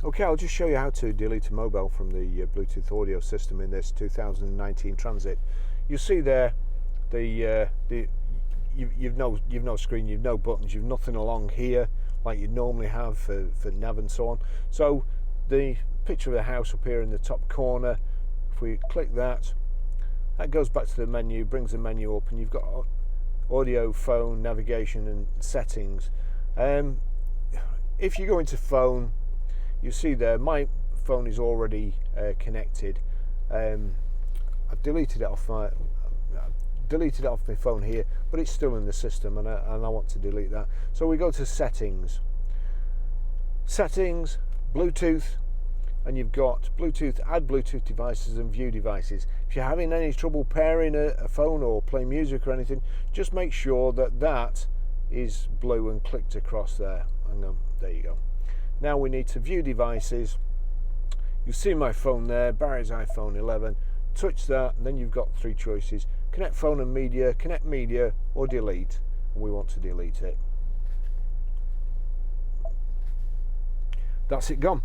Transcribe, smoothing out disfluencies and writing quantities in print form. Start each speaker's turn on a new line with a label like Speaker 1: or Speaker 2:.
Speaker 1: Okay, I'll just show you how to delete a mobile from the Bluetooth audio system in this 2019 Transit. You'll see there you've no screen, you've no buttons, you've nothing along here like you normally have for nav and so on. So the picture of the house up here in the top corner, if we click that goes back to the menu, brings the menu up, and you've got audio, phone, navigation and settings. If you go into phone, you see there my phone is already connected. I've deleted it off my phone here, but it's still in the system, and I want to delete that. So we go to settings, Bluetooth, and you've got Bluetooth, add Bluetooth devices and view devices. If you're having any trouble pairing a phone or playing music or anything, just make sure that is blue and clicked across there. There you go. Now we need to view devices. You see my phone there, Barry's iPhone 11. Touch that, and then you've got three choices: connect phone and media, connect media, or delete. And we want to delete it. That's it gone.